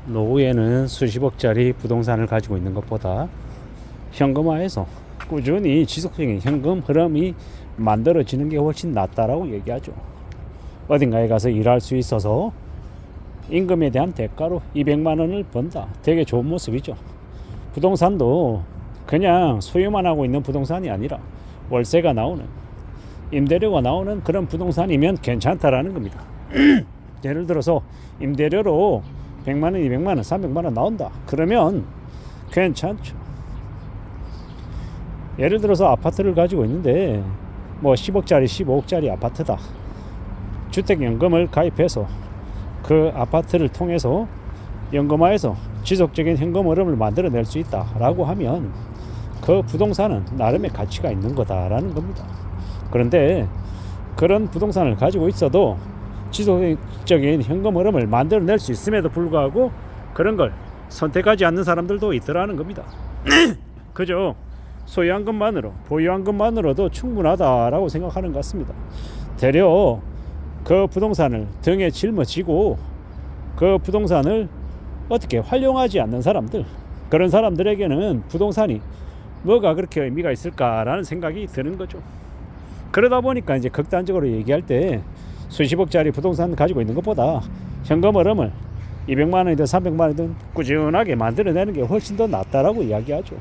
노후에는 수십억짜리 부동산을 가지고 있는 것보다 현금화해서 꾸준히 지속적인 현금 흐름이 만들어지는 게 훨씬 낫다라고 얘기하죠. 어딘가에 가서 일할 수 있어서 임금에 대한 대가로 200만 원을 번다. 되게 좋은 모습이죠. 부동산도 그냥 소유만 하고 있는 부동산이 아니라 월세가 나오는, 임대료가 나오는 그런 부동산이면 괜찮다라는 겁니다. 예를 들어서 임대료로 100만 원, 200만 원, 300만 원 나온다. 그러면 괜찮죠. 예를 들어서 아파트를 가지고 있는데 뭐 10억짜리, 15억짜리 아파트다. 주택연금을 가입해서 그 아파트를 통해서 연금화해서 지속적인 현금 흐름을 만들어낼 수 있다라고 하면 그 부동산은 나름의 가치가 있는 거다라는 겁니다. 그런데 그런 부동산을 가지고 있어도 지속적인 현금 흐름을 만들어낼 수 있음에도 불구하고 그런 걸 선택하지 않는 사람들도 있더라는 겁니다. 그죠? 소유한 것만으로, 보유한 것만으로도 충분하다라고 생각하는 것 같습니다. 되려 그 부동산을 등에 짊어지고 그 부동산을 어떻게 활용하지 않는 사람들, 그런 사람들에게는 부동산이 뭐가 그렇게 의미가 있을까라는 생각이 드는 거죠. 그러다 보니까 이제 극단적으로 얘기할 때 수십억짜리 부동산 가지고 있는 것보다 현금 흐름을 200만 원이든 300만 원이든 꾸준하게 만들어내는 게 훨씬 더 낫다라고 이야기하죠.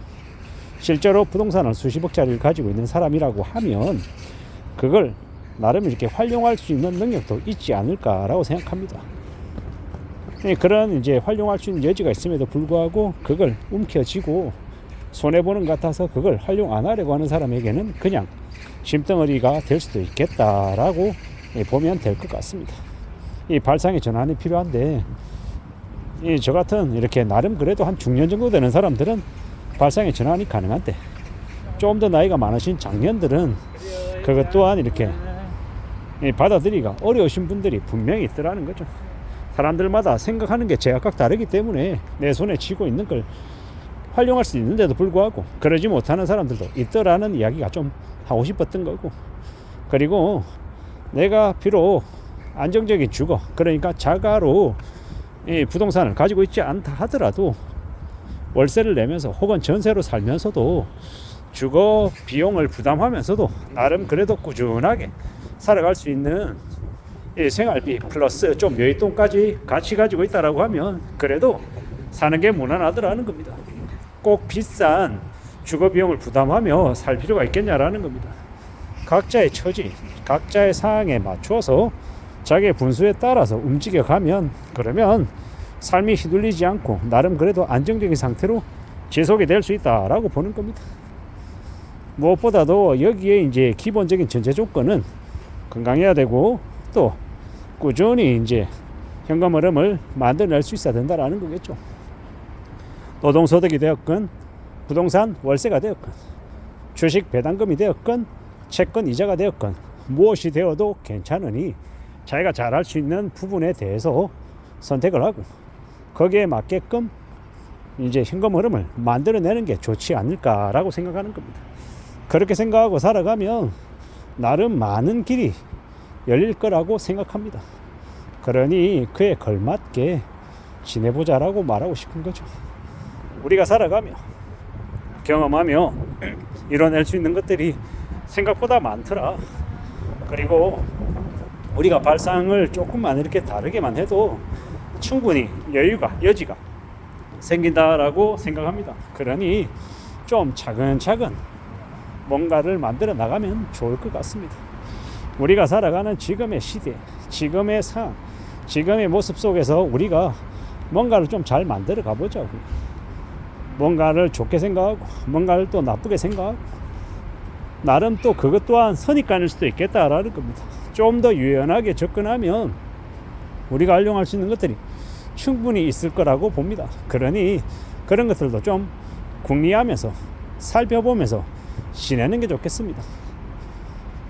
실제로 부동산을 수십억짜리를 가지고 있는 사람이라고 하면 그걸 나름 이렇게 활용할 수 있는 능력도 있지 않을까라고 생각합니다. 그런 이제 활용할 수 있는 여지가 있음에도 불구하고 그걸 움켜쥐고 손해보는 것 같아서 그걸 활용 안 하려고 하는 사람에게는 그냥 짐덩어리가 될 수도 있겠다라고 보면 될 것 같습니다. 이 발상의 전환이 필요한데 저 같은 이렇게 나름 그래도 한 중년 정도 되는 사람들은 발상의 전환이 가능한데 좀 더 나이가 많으신 장년들은 그것 또한 이렇게 받아들이기가 어려우신 분들이 분명히 있더라는 거죠. 사람들마다 생각하는 게 제각각 다르기 때문에 내 손에 쥐고 있는 걸 활용할 수 있는데도 불구하고 그러지 못하는 사람들도 있더라는 이야기가 좀 하고 싶었던 거고, 그리고 내가 비록 안정적인 주거, 그러니까 자가로 이 부동산을 가지고 있지 않다 하더라도 월세를 내면서 혹은 전세로 살면서도 주거 비용을 부담하면서도 나름 그래도 꾸준하게 살아갈 수 있는 이 생활비 플러스 좀 여윳돈까지 같이 가지고 있다라고 하면 그래도 사는 게 무난하더라는 겁니다. 꼭 비싼 주거 비용을 부담하며 살 필요가 있겠냐라는 겁니다. 각자의 처지, 각자의 상황에 맞춰서 자기의 분수에 따라서 움직여가면 그러면 삶이 휘둘리지 않고 나름 그래도 안정적인 상태로 지속이 될 수 있다라고 보는 겁니다. 무엇보다도 여기에 이제 기본적인 전제 조건은 건강해야 되고 또 꾸준히 이제 현금 흐름을 만들어낼 수 있어야 된다라는 거겠죠. 노동소득이 되었건 부동산 월세가 되었건 주식 배당금이 되었건 채권 이자가 되었건 무엇이 되어도 괜찮으니 자기가 잘할 수 있는 부분에 대해서 선택을 하고 거기에 맞게끔 이제 현금 흐름을 만들어내는 게 좋지 않을까라고 생각하는 겁니다. 그렇게 생각하고 살아가면 나름 많은 길이 열릴 거라고 생각합니다. 그러니 그에 걸맞게 지내보자라고 말하고 싶은 거죠. 우리가 살아가며 경험하며 이뤄낼 수 있는 것들이 생각보다 많더라. 그리고 우리가 발상을 조금만 이렇게 다르게만 해도 충분히 여지가 생긴다라고 생각합니다. 그러니 좀 차근차근 뭔가를 만들어 나가면 좋을 것 같습니다. 우리가 살아가는 지금의 시대, 지금의 상황, 지금의 모습 속에서 우리가 뭔가를 좀 잘 만들어 가보자고. 뭔가를 좋게 생각하고 뭔가를 또 나쁘게 생각하고 나름 또 그것 또한 선입관일 수도 있겠다라는 겁니다. 좀 더 유연하게 접근하면 우리가 활용할 수 있는 것들이 충분히 있을 거라고 봅니다. 그러니 그런 것들도 좀 궁리하면서 살펴보면서 지내는 게 좋겠습니다.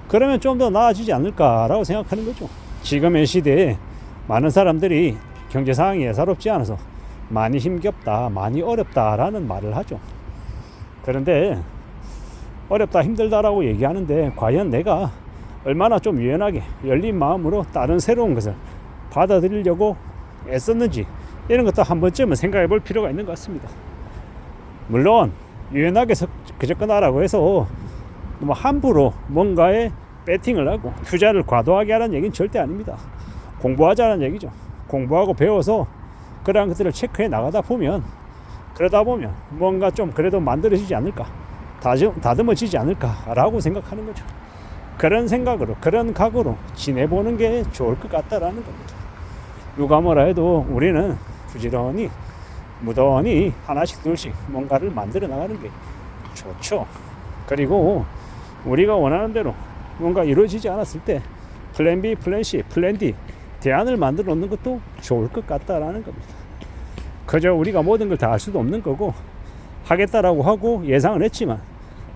그러면 좀 더 나아지지 않을까라고 생각하는 거죠. 지금의 시대에 많은 사람들이 경제 상황이 예사롭지 않아서 많이 힘겹다, 많이 어렵다라는 말을 하죠. 그런데 어렵다, 힘들다라고 얘기하는데 과연 내가 얼마나 좀 유연하게 열린 마음으로 다른 새로운 것을 받아들이려고 애썼는지 이런 것도 한 번쯤은 생각해 볼 필요가 있는 것 같습니다. 물론 유연하게 그저거나라고 해서 뭐 함부로 뭔가에 배팅을 하고 투자를 과도하게 하라는 얘기는 절대 아닙니다. 공부하자는 얘기죠. 공부하고 배워서 그러한 것들을 체크해 나가다 보면, 그러다 보면 뭔가 좀 그래도 만들어지지 않을까, 다듬어지지 않을까라고 생각하는 거죠. 그런 생각으로, 그런 각오로 지내보는 게 좋을 것 같다라는 겁니다. 누가 뭐라 해도 우리는 부지런히 무던히 하나씩 둘씩 뭔가를 만들어 나가는 게 좋죠. 그리고 우리가 원하는 대로 뭔가 이루어지지 않았을 때 플랜 B, 플랜 C, 플랜 D 대안을 만들어 놓는 것도 좋을 것 같다라는 겁니다. 그저 우리가 모든 걸 다 할 수도 없는 거고, 하겠다라고 하고 예상은 했지만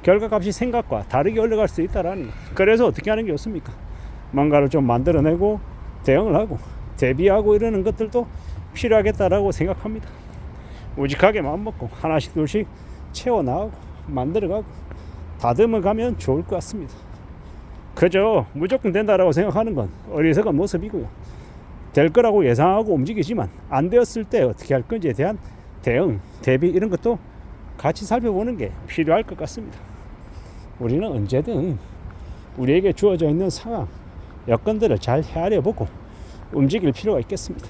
결과값이 생각과 다르게 올라갈 수 있다라는 거. 그래서 어떻게 하는 게 좋습니까? 뭔가를 좀 만들어내고 대응을 하고 대비하고 이러는 것들도 필요하겠다라고 생각합니다. 우직하게 마음먹고 하나씩 둘씩 채워나가고 만들어가고 다듬어가면 좋을 것 같습니다. 그저 무조건 된다라고 생각하는 건 어리석은 모습이고요. 될 거라고 예상하고 움직이지만 안 되었을 때 어떻게 할 건지에 대한 대응, 대비 이런 것도 같이 살펴보는 게 필요할 것 같습니다. 우리는 언제든 우리에게 주어져 있는 상황, 여건들을 잘 헤아려보고 움직일 필요가 있겠습니다.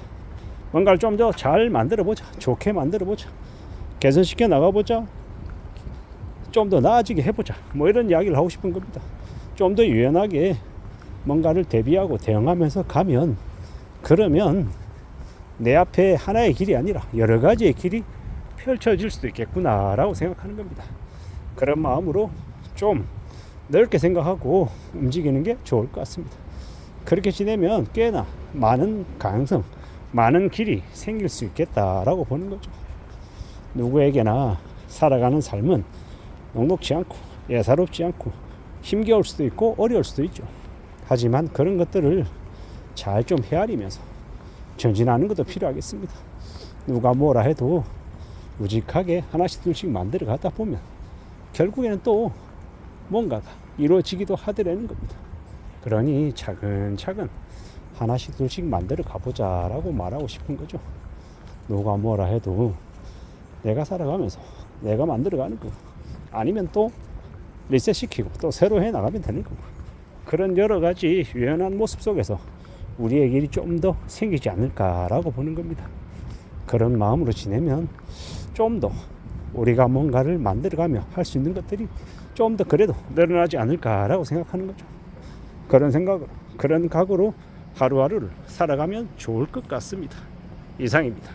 뭔가를 좀 더 잘 만들어보자, 좋게 만들어보자, 개선시켜 나가보자, 좀 더 나아지게 해보자, 뭐 이런 이야기를 하고 싶은 겁니다. 좀 더 유연하게 뭔가를 대비하고 대응하면서 가면, 그러면 내 앞에 하나의 길이 아니라 여러 가지의 길이 펼쳐질 수도 있겠구나 라고 생각하는 겁니다. 그런 마음으로 좀 넓게 생각하고 움직이는 게 좋을 것 같습니다. 그렇게 지내면 꽤나 많은 가능성, 많은 길이 생길 수 있겠다라고 보는 거죠. 누구에게나 살아가는 삶은 녹록지 않고 예사롭지 않고 힘겨울 수도 있고 어려울 수도 있죠. 하지만 그런 것들을 잘 좀 헤아리면서 전진하는 것도 필요하겠습니다. 누가 뭐라 해도 우직하게 하나씩 둘씩 만들어 가다 보면 결국에는 또 뭔가가 이루어지기도 하더라는 겁니다. 그러니 차근차근 하나씩 둘씩 만들어 가보자 라고 말하고 싶은 거죠. 누가 뭐라 해도 내가 살아가면서 내가 만들어 가는 거, 아니면 또 리셋시키고 또 새로 해 나가면 되는 거고, 그런 여러 가지 유연한 모습 속에서 우리의 길이 좀 더 생기지 않을까라고 보는 겁니다. 그런 마음으로 지내면 좀 더 우리가 뭔가를 만들어가며 할 수 있는 것들이 좀 더 그래도 늘어나지 않을까라고 생각하는 거죠. 그런 생각으로, 그런 각오로 하루하루를 살아가면 좋을 것 같습니다. 이상입니다.